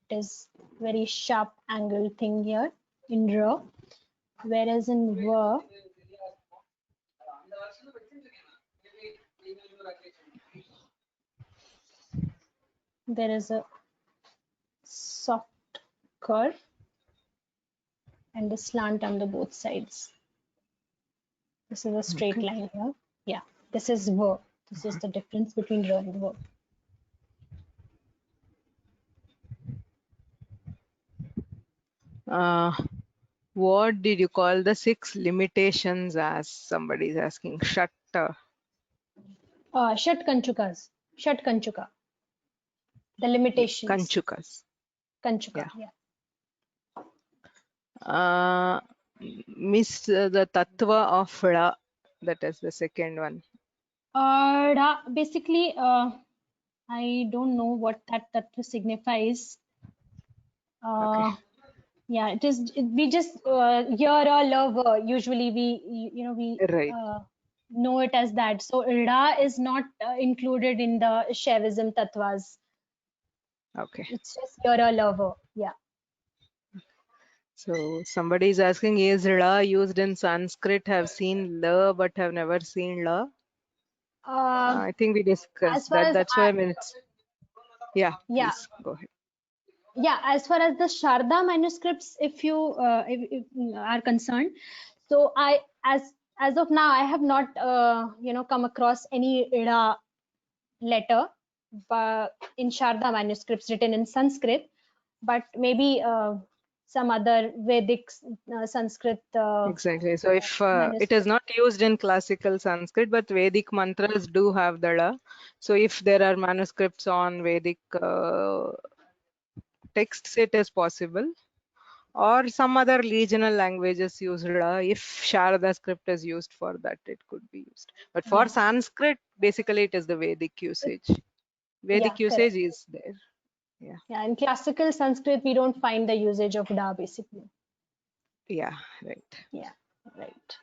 It is very sharp angle thing here in row. Whereas in ver, there is a soft curve and a slant on the both sides. This is a straight Okay. line here. Yeah, this is ver. This is the difference between row and ver. Uh, what did you call the 6 limitations as? Somebody is asking. Shat kanchukas. Shat kanchuka. The limitations. Kanchukas. Kanchuka. Yeah. Yeah. Uh, miss the tattva of la. That is the second one. Basically, I don't know what that signifies. Okay. Uh, yeah, we just hear a lover. Usually, we Right. know it as that. So, Ra is not included in the Shaivism tattvas. Okay. It's just you're a lover. Yeah. So somebody is asking, is la used in Sanskrit? Have seen la but have never seen la. Uh, I think we as discussed far that. as That's why I mean it's yeah. yeah, Please go ahead. yeah, as far as the Sharda manuscripts, if you if are concerned, so as of now, I have not come across any Ida letter but in Sharda manuscripts written in Sanskrit, but maybe some other Vedic Sanskrit Exactly. So if it is manuscript. not used in classical Sanskrit, but Vedic mantras do have the la. So if there are manuscripts on Vedic texts, it is possible. Or some other regional languages use la. If Sharada script is used for that, it could be used. But for Uh, Sanskrit, basically it is the Vedic it, usage. yeah, Vedic usage correct. is there. Yeah. Yeah, in classical Sanskrit, we don't find the usage of da basically. Yeah, right. Yeah, right.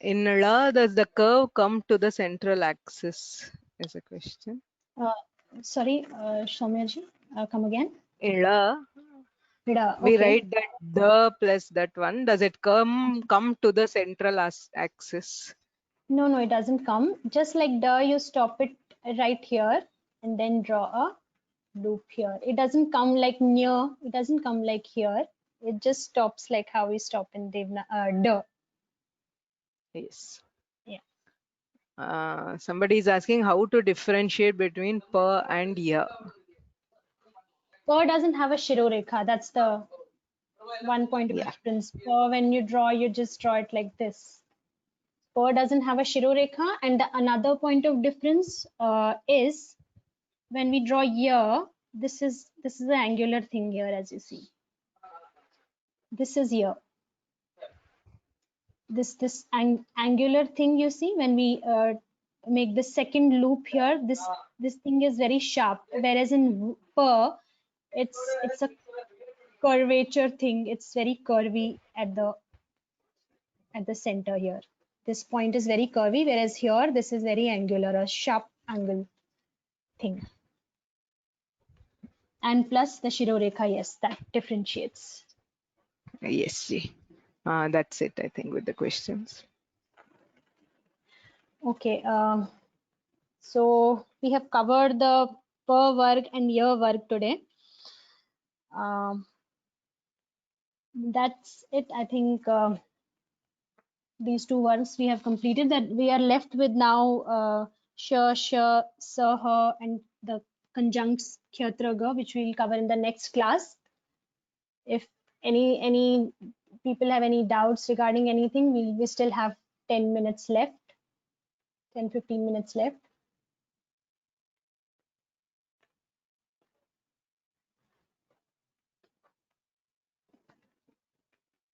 In la, does the curve come to the central axis? Is a question. Uh, Sorry, Soumya come again. In la, Da, we okay. write that the plus that one. Does it come to the central axis? No, no, it doesn't come. Just like da, you stop it right here and then draw a loop here. It doesn't come like near. It doesn't come like here. It just stops like how we stop in Devna. Da. Yes. Yeah. Somebody is asking how to differentiate between pa and ya. Pa doesn't have a shirorekha. That's the one point of Yeah. difference. Pa, when you draw, you just draw it like this. Pa doesn't have a shirorekha. And the another point of difference is when we draw ya, this is the angular thing here, as you see. This is ya. This angular thing you see when we make the second loop here. This thing is very sharp, whereas in pa, it's a curvature thing. It's very curvy at the center here. This point is very curvy, whereas here this is very angular, a sharp angle thing. And plus the shirorekha, yes, that differentiates. Yes, ji. That's it, I think, with the questions. Okay, so we have covered the per work and year work today. Um, that's it. I think these two works we have completed. That we are left with now sh, her, and the conjuncts khyatra, which we'll cover in the next class. If any people have any doubts regarding anything, we still have 10 minutes left, 10-15 minutes left.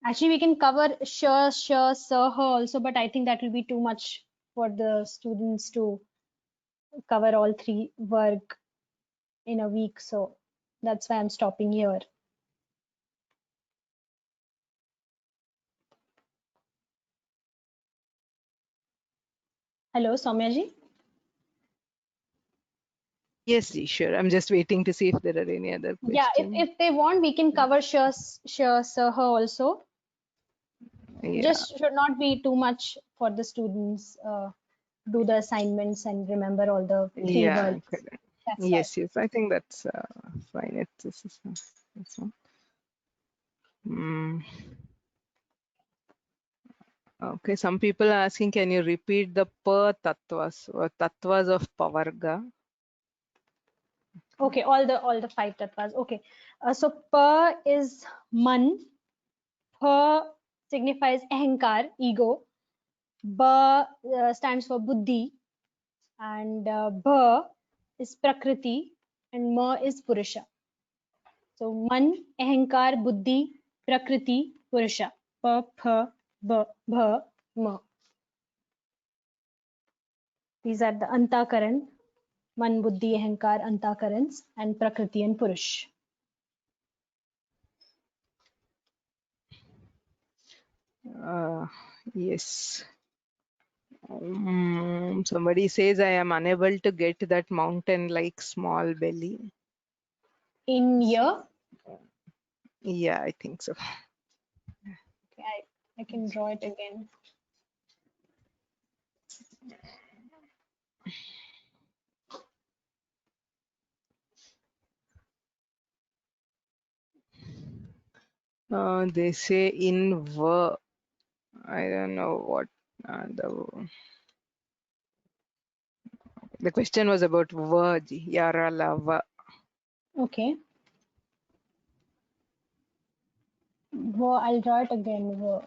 Actually, we can cover sh, her also, but I think that will be too much for the students to cover all three work in a week. So that's why I'm stopping here. Hello, Soumya ji. Yes, ji, sure. I'm just waiting to see if there are any other Yeah, questions. if they want, we can cover sh, her also. Yeah. Just should not be too much for the students do the assignments and remember all the three Yeah, words. correct. That's why. Yes, yes. I think that's fine. That's all. Mm. Okay, some people are asking, can you repeat the pa tattvas or tattvas of Pavarga? Okay, all the five tattvas. Okay, so pa is man, pa signifies ahankar, ego, ba stands for buddhi, and bha is prakriti, and ma is purusha. So man, ahankar, buddhi, prakriti, purusha. Pa, pha, ba, bha, ma. These are the antakaran, man, buddhi, ahankar, antakarans, and prakriti and purush. Yes. Somebody says I am unable to get that mountain like small belly. In year, Yeah, I think so. okay, I can draw it again. They say in V. I don't know what the question was about V. Yara lava. Okay, I'll draw it again.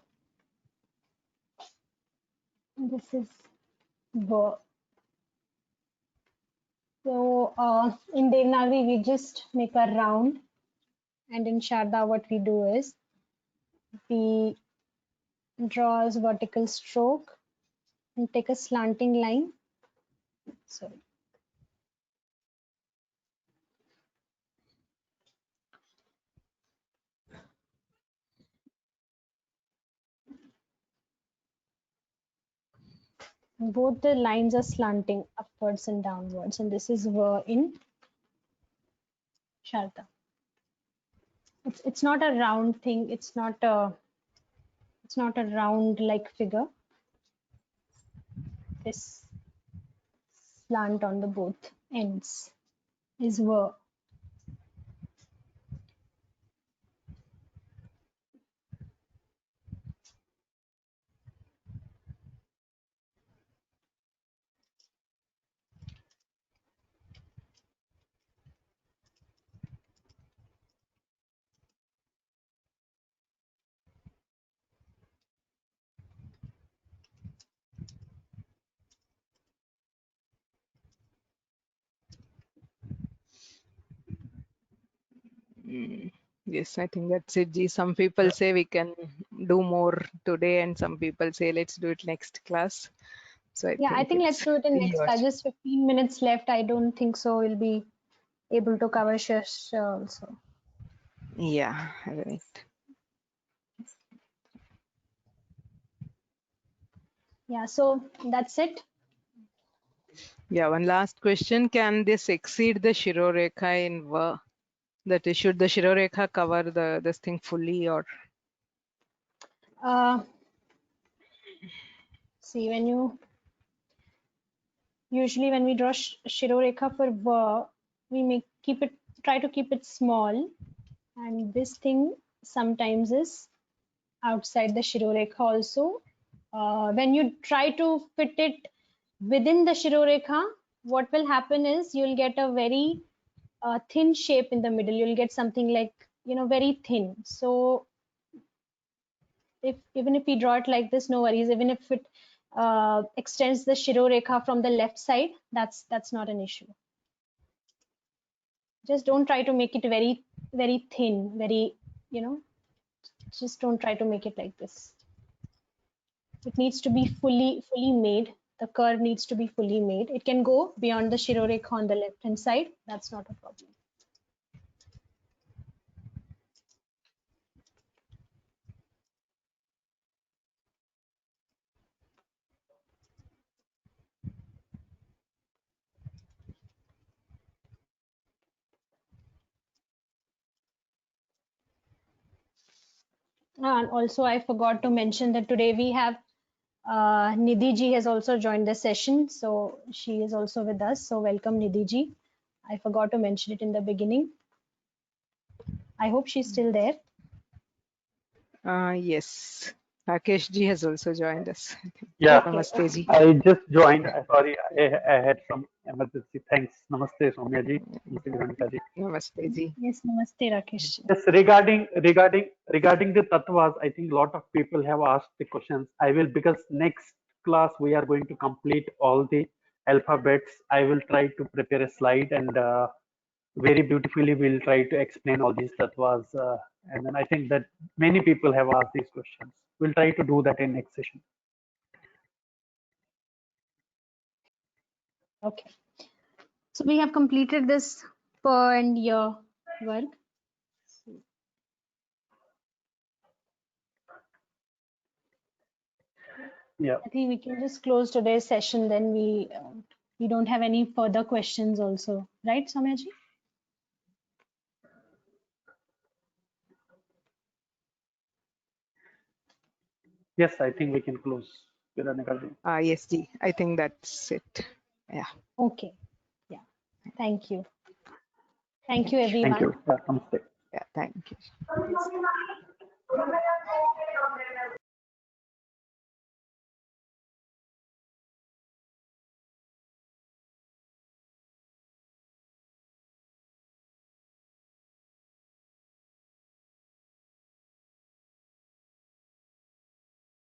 This is Ver. So in Devanagari, we just make a round, and in Sharda, what we do is we draw a vertical stroke and take a slanting line. Sorry. Both the lines are slanting upwards and downwards, and this is Ver in Sharda. It's not a round thing. It's not a round like figure. This slant on the both ends is Ver. Yes, I think that's it, G. Some people say we can do more today, and some people say let's do it next class. So I Yeah, I think think let's it's do it in next yours. class. Just 15 minutes left. I don't think so we'll be able to cover Shish also. Yeah, right. Yeah, so that's it. Yeah, one last question. Can this exceed the Shirorekha in Va? That is, should the Shirorekha cover this thing fully, or Uh, See, usually when we draw Shirorekha for Va, we try to keep it small, and this thing sometimes is outside the Shirorekha also. When you try to fit it within the Shirorekha, what will happen is you'll get a very thin shape in the middle. You'll get something like, very thin. So even if we draw it like this, no worries. Even if it extends the Shirorekha from the left side, that's not an issue. Just don't try to make it very, very thin, just don't try to make it like this. It needs to be fully made. The curve needs to be fully made. It can go beyond the Shirorekha on the left hand side. That's not a problem. And also, I forgot to mention that today we have Nidhi ji has also joined the session. So she is also with us. So welcome, Nidhi ji. I forgot to mention it in the beginning. I hope she's still there. yes, Rakesh Ji has also joined us. Yeah, Okay, Namaste okay. Ji. I just joined. Sorry, I had some emergency. Thanks. Namaste, Soumya ji. Namaste, Veronica ji. Namaste Ji. Yes, namaste, Rakesh ji. Yes, regarding the tattvas, I think a lot of people have asked the questions. I will, because next class we are going to complete all the alphabets. I will try to prepare a slide, and very beautifully we'll try to explain all these tattvas. And then I think that many people have asked these questions. We'll try to do that in next session. Okay. So we have completed this per and year work. Yeah. I think we can just close today's session. Then we don't have any further questions also, right, Soumya ji? Yes, I think we can close. Veronica ji. Yes, Ji. I think that's it. Yeah. Okay. Yeah. Thank you. Thank you, Thank you. Thank everyone. you. Yeah, namaste. Yeah. Thank you. Yes.